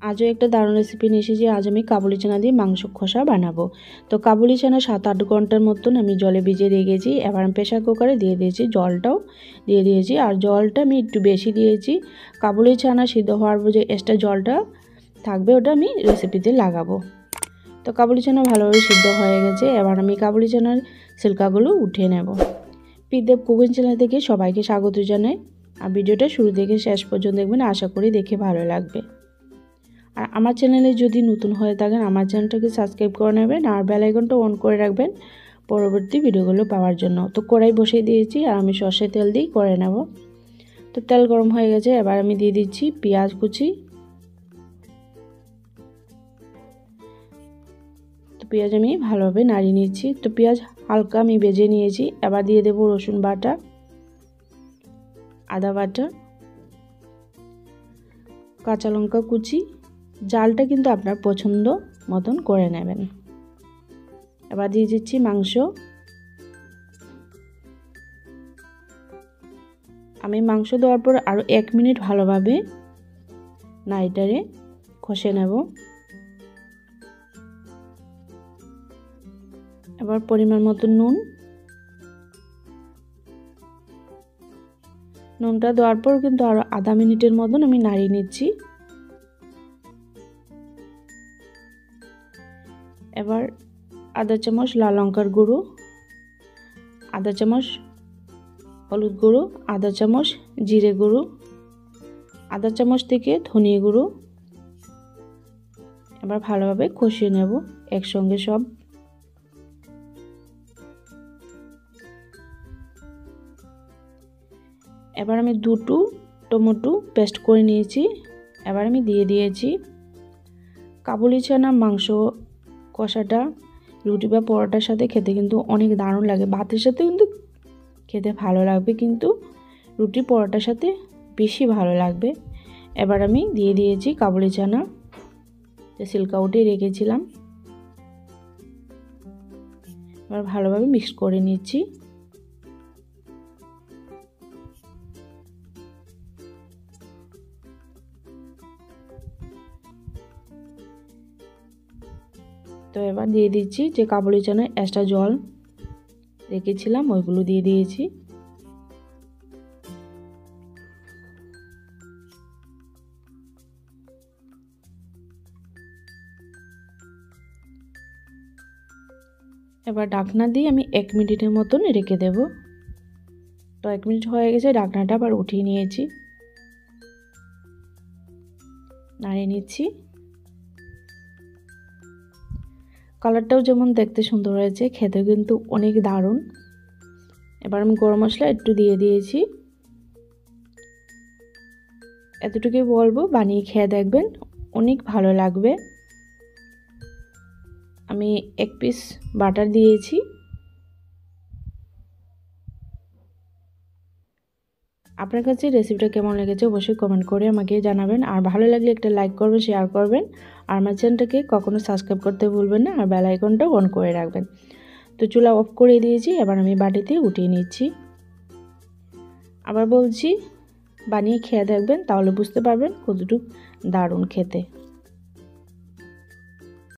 আজও একটা দারুণ রেসিপি নিয়ে এসেছি। আজ আমি কাবুলি চানা দিয়ে মাংস কষা বানাবো। তো কাবুলি চানা 7-8 ঘন্টার মতন আমি জলে ভিজিয়ে রেখেছি। এবার আমি প্রেসার কুকারে দিয়ে দিয়েছি, জলটাও দিয়ে দিয়েছি। আর জলটা আমি একটু বেশি দিয়েছি। কাবুলি চানা সিদ্ধ হওয়ার পর যে এক্সট্রা জলটা থাকবে ওটা আমি রেসিপিতে লাগাবো। তো কাবুলি চানা ভালোভাবে সিদ্ধ হয়ে গেছে। এবার আমি কাবুলি চানার ছিলকাগুলো উঠিয়ে নেব। পিদেব কুকিং চ্যানেল থেকে সবাইকে স্বাগত জানাই। আর ভিডিওটা শুরু থেকে শেষ পর্যন্ত দেখবেন, আশা করি দেখে ভালো লাগবে। আর আমার চ্যানেলে যদি নতুন হয়ে থাকেন আমার চ্যানেলটাকে সাবস্ক্রাইব করে নেবেন আর বেল আইকনটা অন করে রাখবেন পরবর্তী ভিডিওগুলো পাওয়ার জন্য। তো কড়াই বসিয়ে দিয়েছি আর আমি সর্ষের তেল দিয়ে করে নেব। তো তেল গরম হয়ে গেছে, এবার আমি দিয়ে দিচ্ছি পেঁয়াজ কুচি। তো পেঁয়াজ আমি ভালোভাবে নাড়িয়ে নিচ্ছি। তো পেঁয়াজ হালকা আমি ভেজে নিয়েছি। এবার দিয়ে দেব রসুন বাটা, আদা বাটা, কাঁচা লঙ্কা কুচি। জালটা কিন্তু আপনার পছন্দ মতন করে নেবেন। এবার দিয়ে দিচ্ছি মাংস। আমি মাংস দেওয়ার পর আরও 1 মিনিট ভালোভাবে নাড়িয়ে কষে নেব। এবার পরিমাণ মতো নুনটা দেওয়ার পর কিন্তু আরও আধা মিনিটের মতন আমি নাড়িয়ে নিচ্ছি। এবার আধা চামচ লাল লঙ্কার গুঁড়ো, আধা চামচ হলুদ গুঁড়ো, আধা চামচ জিরে গুঁড়ো, আধা চামচ থেকে ধনিয়া গুঁড়ো। এবার ভালোভাবে কষিয়ে নেব একসঙ্গে সব। এবার আমি 2টো টমেটো পেস্ট করে নিয়েছি। এবার আমি দিয়ে দিয়েছি। কাবুলি চানা মাংস কষাটা রুটি বা পরোটার সাথে খেতে কিন্তু অনেক দারুণ লাগে। ভাতের সাথে কিন্তু খেতে ভালো লাগবে, কিন্তু রুটি পরোটার সাথে বেশি ভালো লাগবে। এবার আমি দিয়ে দিয়েছি কাবুলি চানা যে ছিলকা উঠিয়ে রেখেছিলাম। এবার ভালোভাবে মিক্স করে নিচ্ছি। তো এবার দিয়ে দিচ্ছি যে কাবুলি চানায় এক্সট্রা জল রেখেছিলাম ওইগুলো দিয়ে দিয়েছি। এবার ঢাকনা দিয়ে আমি 1 মিনিটের মতন রেখে দেব। তো 1 মিনিট হয়ে গেছে, ঢাকনাটা আবার উঠিয়ে নিয়েছি, নাড়িয়ে নিচ্ছি। কালারটাও যেমন দেখতে সুন্দর হয়েছে, খেতে কিন্তু অনেক দারুণ। এবার আমি গরম মশলা একটু দিয়ে দিয়েছি। এতটুকুই বলবো, বানিয়ে খেয়ে দেখবেন, অনেক ভালো লাগবে। আমি 1 পিস বাটার দিয়েছি। আপনার কাছে রেসিপিটা কেমন লেগেছে অবশ্যই কমেন্ট করে আমাকে জানাবেন। আর ভালো লাগলে একটা লাইক করবেন, শেয়ার করবেন। আর আমার চ্যানেলটাকে কখনো সাবস্ক্রাইব করতে ভুলবেন না, আর বেল আইকনটা অন করে রাখবেন। তো চুলা অফ করে দিয়েছি। এবার আমি বাটিতে উঠিয়ে নিচ্ছি। আবার বলছি, বানিয়ে খেয়ে দেখবেন, তাহলে বুঝতে পারবেন কতটুকু দারুণ খেতে।